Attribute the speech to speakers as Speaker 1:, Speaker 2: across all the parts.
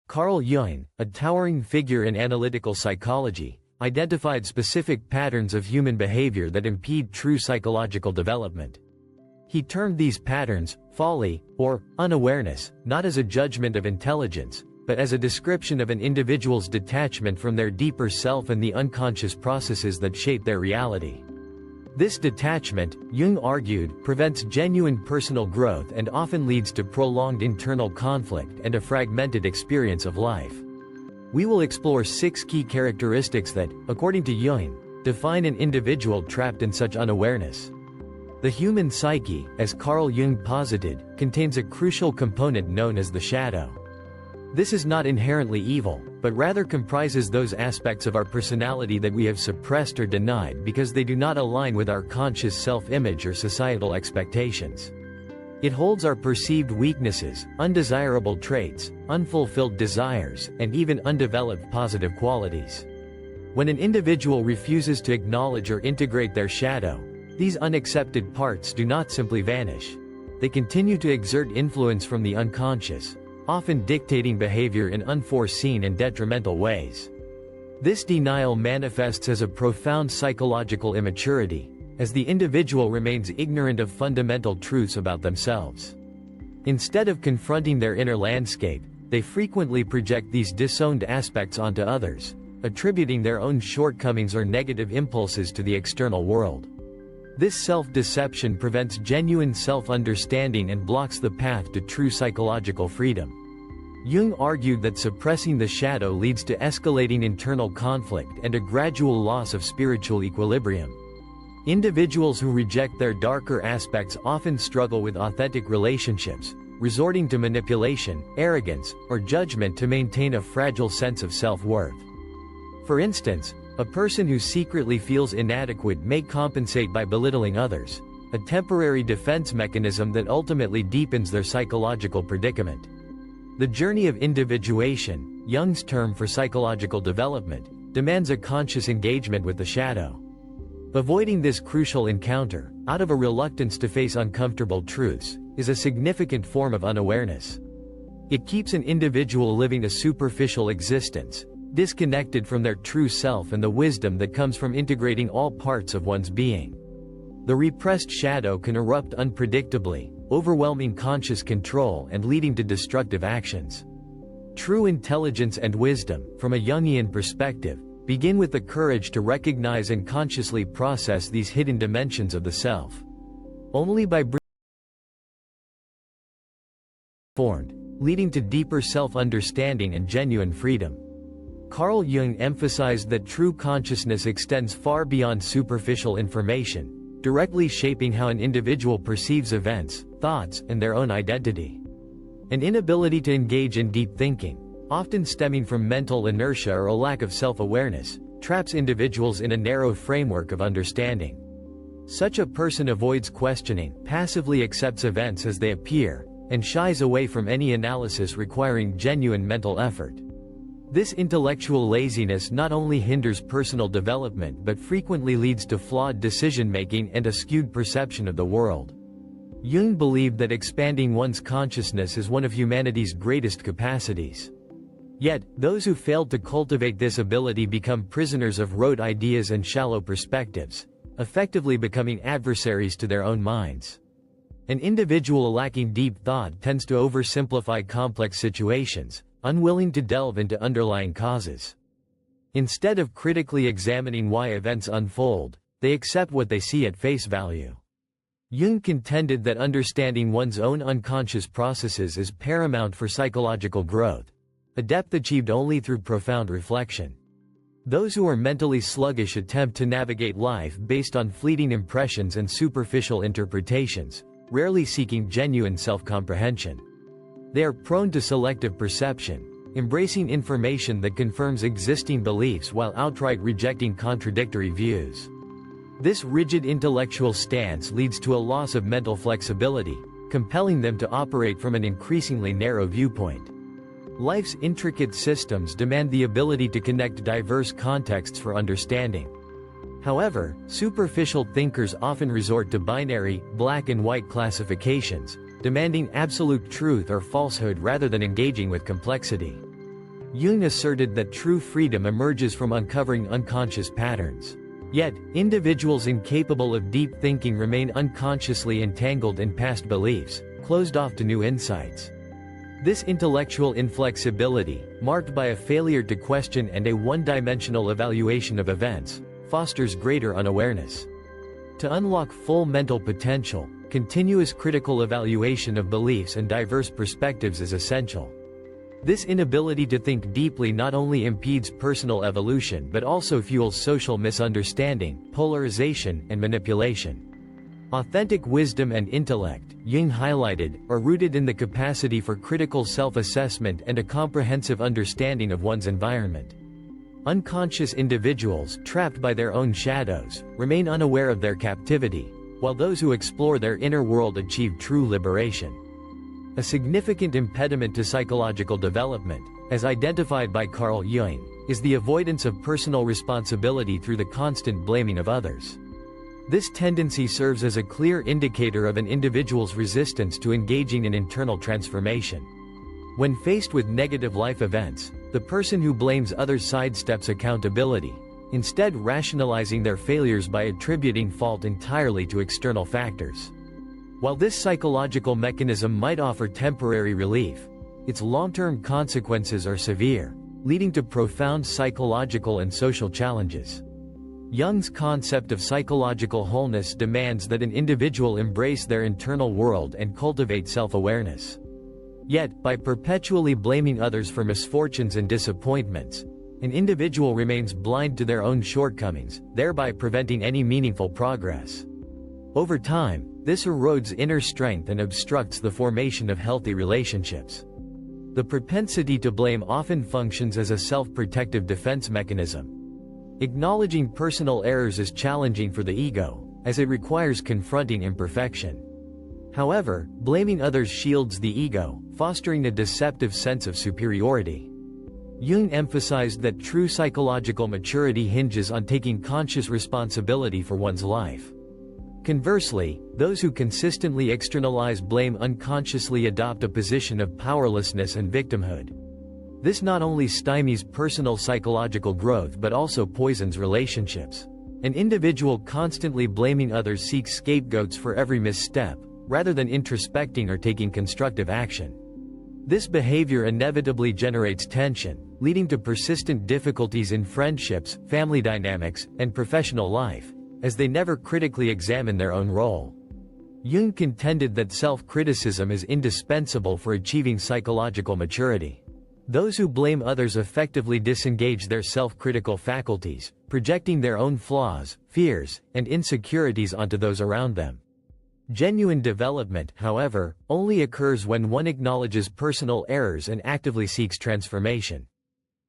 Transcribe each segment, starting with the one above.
Speaker 1: Carl Jung, a towering figure in analytical psychology, identified specific patterns of human behavior that impede true psychological development. He termed these patterns folly, or unawareness, not as a judgment of intelligence, but as a description of an individual's detachment from their deeper self and the unconscious processes that shape their reality. This detachment, Jung argued, prevents genuine personal growth and often leads to prolonged internal conflict and a fragmented experience of life. We will explore 6 key characteristics that, according to Jung, define an individual trapped in such unawareness. The human psyche, as Carl Jung posited, contains a crucial component known as the shadow. This is not inherently evil, but rather comprises those aspects of our personality that we have suppressed or denied because they do not align with our conscious self-image or societal expectations. It holds our perceived weaknesses, undesirable traits, unfulfilled desires, and even undeveloped positive qualities. When an individual refuses to acknowledge or integrate their shadow, these unaccepted parts do not simply vanish. They continue to exert influence from the unconscious, often dictating behavior in unforeseen and detrimental ways. This denial manifests as a profound psychological immaturity, as the individual remains ignorant of fundamental truths about themselves. Instead of confronting their inner landscape, they frequently project these disowned aspects onto others, attributing their own shortcomings or negative impulses to the external world. This self-deception prevents genuine self-understanding and blocks the path to true psychological freedom. Jung argued that suppressing the shadow leads to escalating internal conflict and a gradual loss of spiritual equilibrium. Individuals who reject their darker aspects often struggle with authentic relationships, resorting to manipulation, arrogance, or judgment to maintain a fragile sense of self-worth. For instance, a person who secretly feels inadequate may compensate by belittling others, a temporary defense mechanism that ultimately deepens their psychological predicament. The journey of individuation, Jung's term for psychological development, demands a conscious engagement with the shadow. Avoiding this crucial encounter, out of a reluctance to face uncomfortable truths, is a significant form of unawareness. It keeps an individual living a superficial existence, disconnected from their true self and the wisdom that comes from integrating all parts of one's being. The repressed shadow can erupt unpredictably, overwhelming conscious control and leading to destructive actions. True intelligence and wisdom, from a Jungian perspective, begin with the courage to recognize and consciously process these hidden dimensions of the self. Only by formed, leading to deeper self-understanding and genuine freedom. Carl Jung emphasized that true consciousness extends far beyond superficial information, directly shaping how an individual perceives events, thoughts, and their own identity. An inability to engage in deep thinking, often stemming from mental inertia or a lack of self-awareness, traps individuals in a narrow framework of understanding. Such a person avoids questioning, passively accepts events as they appear, and shies away from any analysis requiring genuine mental effort. This intellectual laziness not only hinders personal development but frequently leads to flawed decision-making and a skewed perception of the world. Jung believed that expanding one's consciousness is one of humanity's greatest capacities. Yet, those who failed to cultivate this ability become prisoners of rote ideas and shallow perspectives, effectively becoming adversaries to their own minds. An individual lacking deep thought tends to oversimplify complex situations, unwilling to delve into underlying causes. Instead of critically examining why events unfold, they accept what they see at face value. Jung contended that understanding one's own unconscious processes is paramount for psychological growth, a depth achieved only through profound reflection. Those who are mentally sluggish attempt to navigate life based on fleeting impressions and superficial interpretations, rarely seeking genuine self-comprehension. They are prone to selective perception, embracing information that confirms existing beliefs while outright rejecting contradictory views. This rigid intellectual stance leads to a loss of mental flexibility, compelling them to operate from an increasingly narrow viewpoint. Life's intricate systems demand the ability to connect diverse contexts for understanding. However, superficial thinkers often resort to binary, black and white classifications, demanding absolute truth or falsehood rather than engaging with complexity. Jung asserted that true freedom emerges from uncovering unconscious patterns. Yet, individuals incapable of deep thinking remain unconsciously entangled in past beliefs, closed off to new insights. This intellectual inflexibility, marked by a failure to question and a one-dimensional evaluation of events, fosters greater unawareness. To unlock full mental potential, continuous critical evaluation of beliefs and diverse perspectives is essential. This inability to think deeply not only impedes personal evolution but also fuels social misunderstanding, polarization, and manipulation. Authentic wisdom and intellect, Jung highlighted, are rooted in the capacity for critical self-assessment and a comprehensive understanding of one's environment. Unconscious individuals, trapped by their own shadows, remain unaware of their captivity, while those who explore their inner world achieve true liberation. A significant impediment to psychological development, as identified by Carl Jung, is the avoidance of personal responsibility through the constant blaming of others. This tendency serves as a clear indicator of an individual's resistance to engaging in internal transformation. When faced with negative life events, the person who blames others sidesteps accountability, instead rationalizing their failures by attributing fault entirely to external factors. While this psychological mechanism might offer temporary relief, its long-term consequences are severe, leading to profound psychological and social challenges. Jung's concept of psychological wholeness demands that an individual embrace their internal world and cultivate self-awareness. Yet, by perpetually blaming others for misfortunes and disappointments, an individual remains blind to their own shortcomings, thereby preventing any meaningful progress. Over time, this erodes inner strength and obstructs the formation of healthy relationships. The propensity to blame often functions as a self-protective defense mechanism. Acknowledging personal errors is challenging for the ego, as it requires confronting imperfection. However, blaming others shields the ego, fostering a deceptive sense of superiority. Jung emphasized that true psychological maturity hinges on taking conscious responsibility for one's life. Conversely, those who consistently externalize blame unconsciously adopt a position of powerlessness and victimhood. This not only stymies personal psychological growth but also poisons relationships. An individual constantly blaming others seeks scapegoats for every misstep, rather than introspecting or taking constructive action. This behavior inevitably generates tension, leading to persistent difficulties in friendships, family dynamics, and professional life, as they never critically examine their own role. Jung contended that self-criticism is indispensable for achieving psychological maturity. Those who blame others effectively disengage their self-critical faculties, projecting their own flaws, fears, and insecurities onto those around them. Genuine development, however, only occurs when one acknowledges personal errors and actively seeks transformation.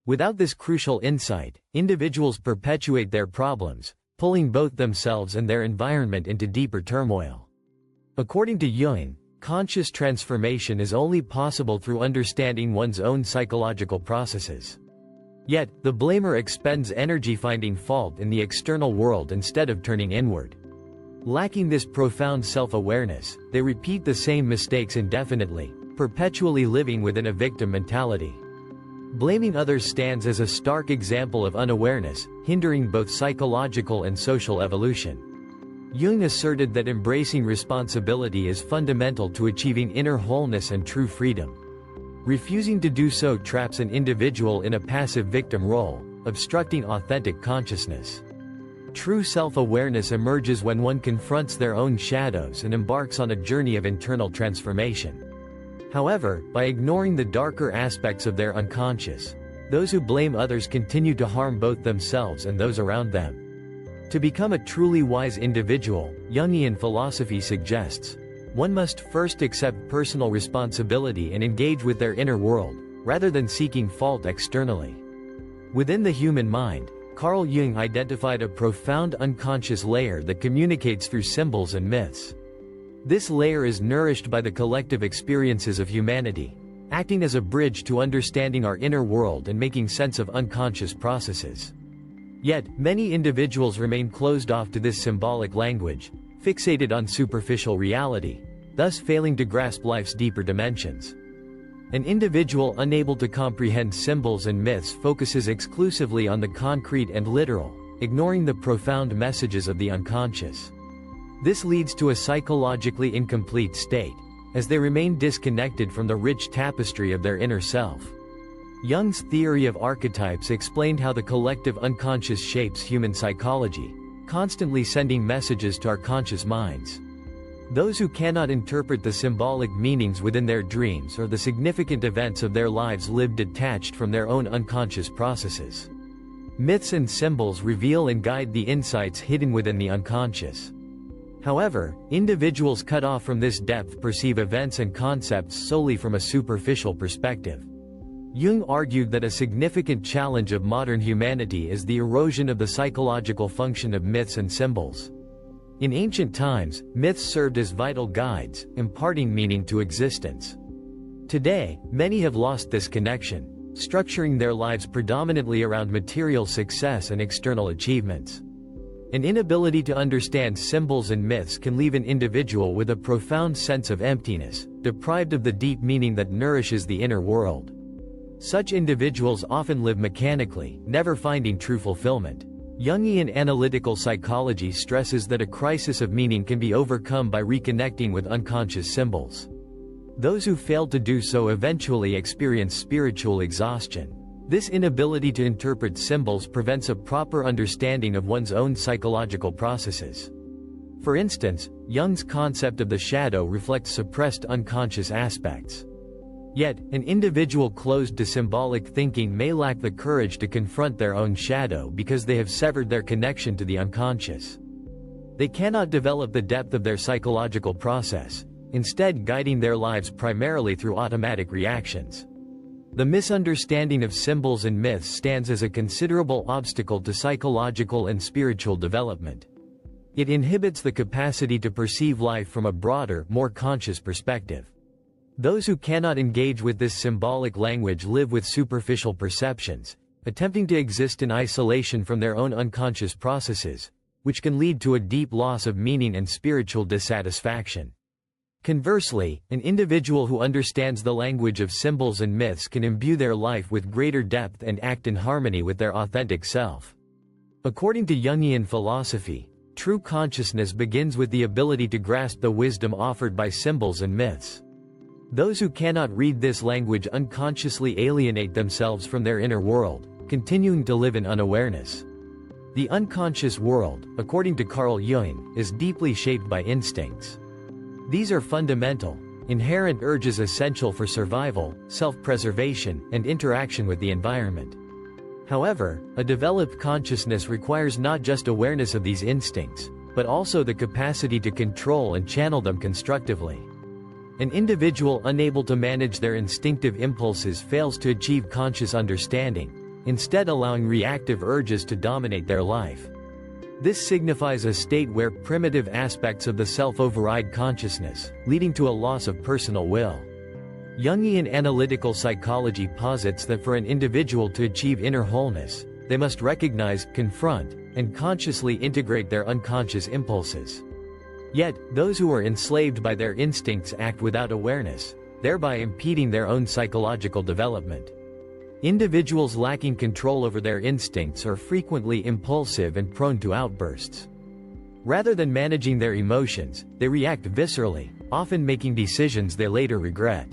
Speaker 1: Without this crucial insight, individuals perpetuate their problems, pulling both themselves and their environment into deeper turmoil. According to Jung, conscious transformation is only possible through understanding one's own psychological processes. Yet, the blamer expends energy finding fault in the external world instead of turning inward. Lacking this profound self-awareness, they repeat the same mistakes indefinitely, perpetually living within a victim mentality. Blaming others stands as a stark example of unawareness, hindering both psychological and social evolution. Jung asserted that embracing responsibility is fundamental to achieving inner wholeness and true freedom. Refusing to do so traps an individual in a passive victim role, obstructing authentic consciousness. True self-awareness emerges when one confronts their own shadows and embarks on a journey of internal transformation. However, by ignoring the darker aspects of their unconscious, those who blame others continue to harm both themselves and those around them. To become a truly wise individual, Jungian philosophy suggests, one must first accept personal responsibility and engage with their inner world, rather than seeking fault externally. Within the human mind, Carl Jung identified a profound unconscious layer that communicates through symbols and myths. This layer is nourished by the collective experiences of humanity, acting as a bridge to understanding our inner world and making sense of unconscious processes. Yet, many individuals remain closed off to this symbolic language, fixated on superficial reality, thus failing to grasp life's deeper dimensions. An individual unable to comprehend symbols and myths focuses exclusively on the concrete and literal, ignoring the profound messages of the unconscious. This leads to a psychologically incomplete state, as they remain disconnected from the rich tapestry of their inner self. Jung's theory of archetypes explained how the collective unconscious shapes human psychology, constantly sending messages to our conscious minds. Those who cannot interpret the symbolic meanings within their dreams or the significant events of their lives live detached from their own unconscious processes. Myths and symbols reveal and guide the insights hidden within the unconscious. However, individuals cut off from this depth perceive events and concepts solely from a superficial perspective. Jung argued that a significant challenge of modern humanity is the erosion of the psychological function of myths and symbols. In ancient times, myths served as vital guides, imparting meaning to existence. Today, many have lost this connection, structuring their lives predominantly around material success and external achievements. An inability to understand symbols and myths can leave an individual with a profound sense of emptiness, deprived of the deep meaning that nourishes the inner world. Such individuals often live mechanically, never finding true fulfillment. Jungian analytical psychology stresses that a crisis of meaning can be overcome by reconnecting with unconscious symbols. Those who fail to do so eventually experience spiritual exhaustion. This inability to interpret symbols prevents a proper understanding of one's own psychological processes. For instance, Jung's concept of the shadow reflects suppressed unconscious aspects. Yet, an individual closed to symbolic thinking may lack the courage to confront their own shadow because they have severed their connection to the unconscious. They cannot develop the depth of their psychological process, instead guiding their lives primarily through automatic reactions. The misunderstanding of symbols and myths stands as a considerable obstacle to psychological and spiritual development. It inhibits the capacity to perceive life from a broader, more conscious perspective. Those who cannot engage with this symbolic language live with superficial perceptions, attempting to exist in isolation from their own unconscious processes, which can lead to a deep loss of meaning and spiritual dissatisfaction. Conversely, an individual who understands the language of symbols and myths can imbue their life with greater depth and act in harmony with their authentic self. According to Jungian philosophy, true consciousness begins with the ability to grasp the wisdom offered by symbols and myths. Those who cannot read this language unconsciously alienate themselves from their inner world, continuing to live in unawareness. The unconscious world, according to Carl Jung, is deeply shaped by instincts. These are fundamental, inherent urges essential for survival, self-preservation, and interaction with the environment. However, a developed consciousness requires not just awareness of these instincts, but also the capacity to control and channel them constructively. An individual unable to manage their instinctive impulses fails to achieve conscious understanding, instead allowing reactive urges to dominate their life. This signifies a state where primitive aspects of the self override consciousness, leading to a loss of personal will. Jungian analytical psychology posits that for an individual to achieve inner wholeness, they must recognize, confront, and consciously integrate their unconscious impulses. Yet, those who are enslaved by their instincts act without awareness, thereby impeding their own psychological development. Individuals lacking control over their instincts are frequently impulsive and prone to outbursts. Rather than managing their emotions, they react viscerally, often making decisions they later regret.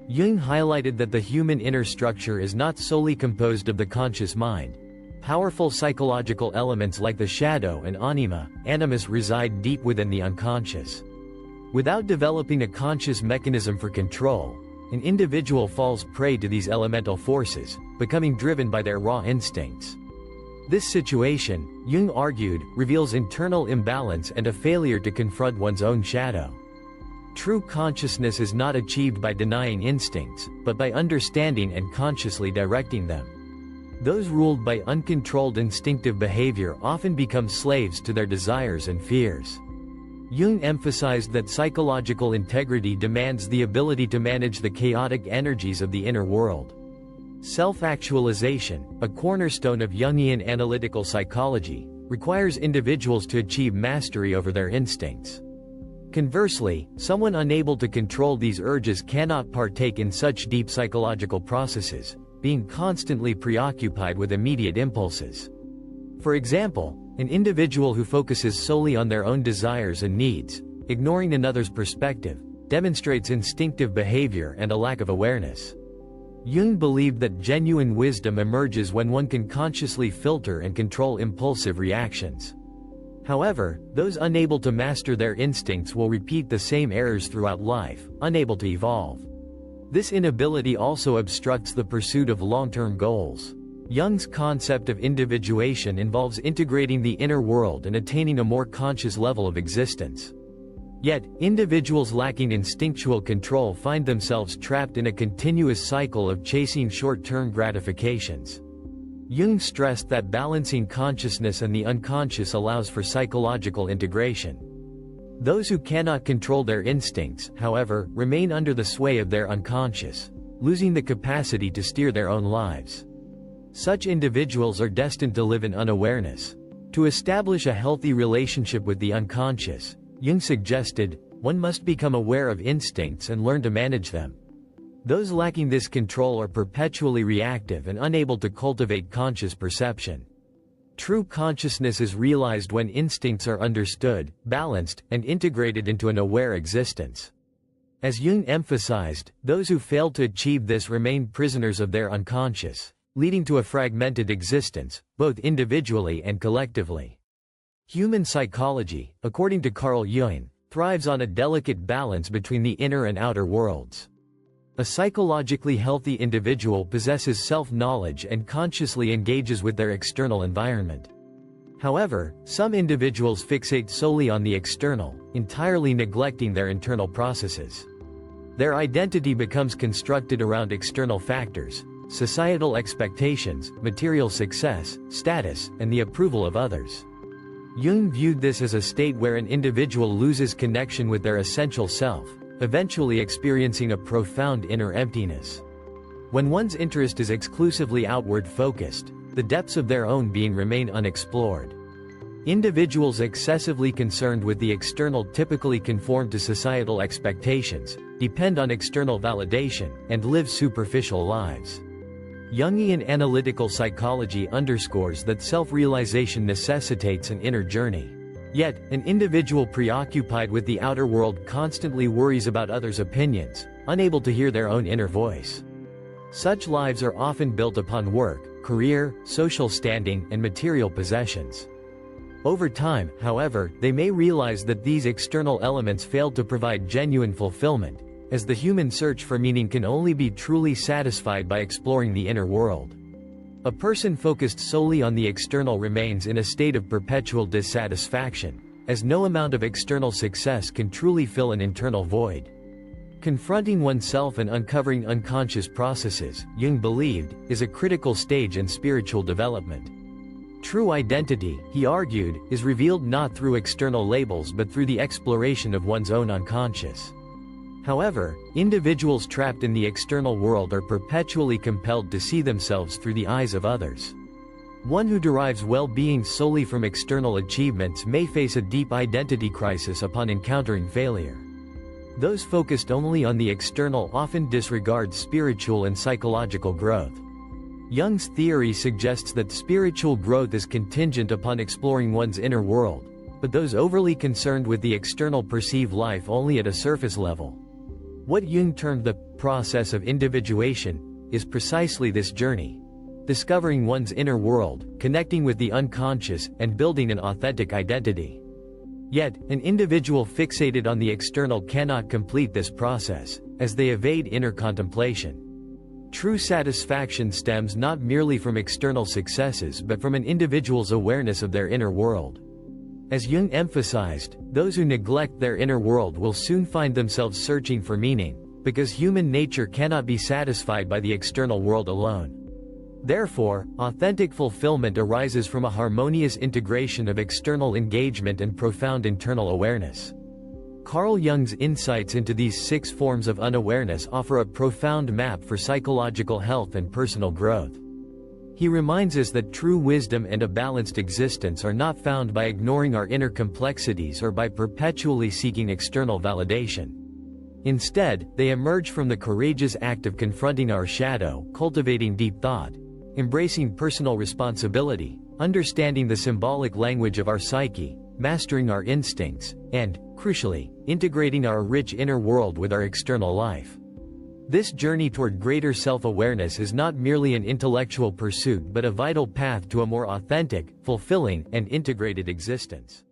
Speaker 1: Jung highlighted that the human inner structure is not solely composed of the conscious mind. Powerful psychological elements like the shadow and animus reside deep within the unconscious. Without developing a conscious mechanism for control, an individual falls prey to these elemental forces, becoming driven by their raw instincts. This situation, Jung argued, reveals internal imbalance and a failure to confront one's own shadow. True consciousness is not achieved by denying instincts, but by understanding and consciously directing them. Those ruled by uncontrolled instinctive behavior often become slaves to their desires and fears. Jung emphasized that psychological integrity demands the ability to manage the chaotic energies of the inner world. Self-actualization, a cornerstone of Jungian analytical psychology, requires individuals to achieve mastery over their instincts. Conversely, someone unable to control these urges cannot partake in such deep psychological processes, being constantly preoccupied with immediate impulses. For example, an individual who focuses solely on their own desires and needs, ignoring another's perspective, demonstrates instinctive behavior and a lack of awareness. Jung believed that genuine wisdom emerges when one can consciously filter and control impulsive reactions. However, those unable to master their instincts will repeat the same errors throughout life, unable to evolve. This inability also obstructs the pursuit of long-term goals. Jung's concept of individuation involves integrating the inner world and attaining a more conscious level of existence. Yet, individuals lacking instinctual control find themselves trapped in a continuous cycle of chasing short-term gratifications. Jung stressed that balancing consciousness and the unconscious allows for psychological integration. Those who cannot control their instincts, however, remain under the sway of their unconscious, losing the capacity to steer their own lives. Such individuals are destined to live in unawareness. To establish a healthy relationship with the unconscious, Jung suggested, one must become aware of instincts and learn to manage them. Those lacking this control are perpetually reactive and unable to cultivate conscious perception. True consciousness is realized when instincts are understood, balanced, and integrated into an aware existence. As Jung emphasized, those who fail to achieve this remain prisoners of their unconscious, leading to a fragmented existence, both individually and collectively. Human psychology, according to Carl Jung, thrives on a delicate balance between the inner and outer worlds. A psychologically healthy individual possesses self-knowledge and consciously engages with their external environment. However, some individuals fixate solely on the external, entirely neglecting their internal processes. Their identity becomes constructed around external factors, societal expectations, material success, status, and the approval of others. Jung viewed this as a state where an individual loses connection with their essential self, eventually experiencing a profound inner emptiness. When one's interest is exclusively outward-focused, the depths of their own being remain unexplored. Individuals excessively concerned with the external typically conform to societal expectations, depend on external validation, and live superficial lives. Jungian analytical psychology underscores that self-realization necessitates an inner journey. Yet, an individual preoccupied with the outer world constantly worries about others' opinions, unable to hear their own inner voice. Such lives are often built upon work, career, social standing, and material possessions. Over time, however, they may realize that these external elements fail to provide genuine fulfillment, as the human search for meaning can only be truly satisfied by exploring the inner world. A person focused solely on the external remains in a state of perpetual dissatisfaction, as no amount of external success can truly fill an internal void. Confronting oneself and uncovering unconscious processes, Jung believed, is a critical stage in spiritual development. True identity, he argued, is revealed not through external labels but through the exploration of one's own unconscious. However, individuals trapped in the external world are perpetually compelled to see themselves through the eyes of others. One who derives well-being solely from external achievements may face a deep identity crisis upon encountering failure. Those focused only on the external often disregard spiritual and psychological growth. Jung's theory suggests that spiritual growth is contingent upon exploring one's inner world, but those overly concerned with the external perceive life only at a surface level. What Jung termed the process of individuation is precisely this journey: discovering one's inner world, connecting with the unconscious, and building an authentic identity. Yet, an individual fixated on the external cannot complete this process, as they evade inner contemplation. True satisfaction stems not merely from external successes but from an individual's awareness of their inner world. As Jung emphasized, those who neglect their inner world will soon find themselves searching for meaning, because human nature cannot be satisfied by the external world alone. Therefore, authentic fulfillment arises from a harmonious integration of external engagement and profound internal awareness. Carl Jung's insights into these 6 forms of unawareness offer a profound map for psychological health and personal growth. He reminds us that true wisdom and a balanced existence are not found by ignoring our inner complexities or by perpetually seeking external validation. Instead, they emerge from the courageous act of confronting our shadow, cultivating deep thought, embracing personal responsibility, understanding the symbolic language of our psyche, mastering our instincts, and, crucially, integrating our rich inner world with our external life. This journey toward greater self-awareness is not merely an intellectual pursuit but a vital path to a more authentic, fulfilling, and integrated existence.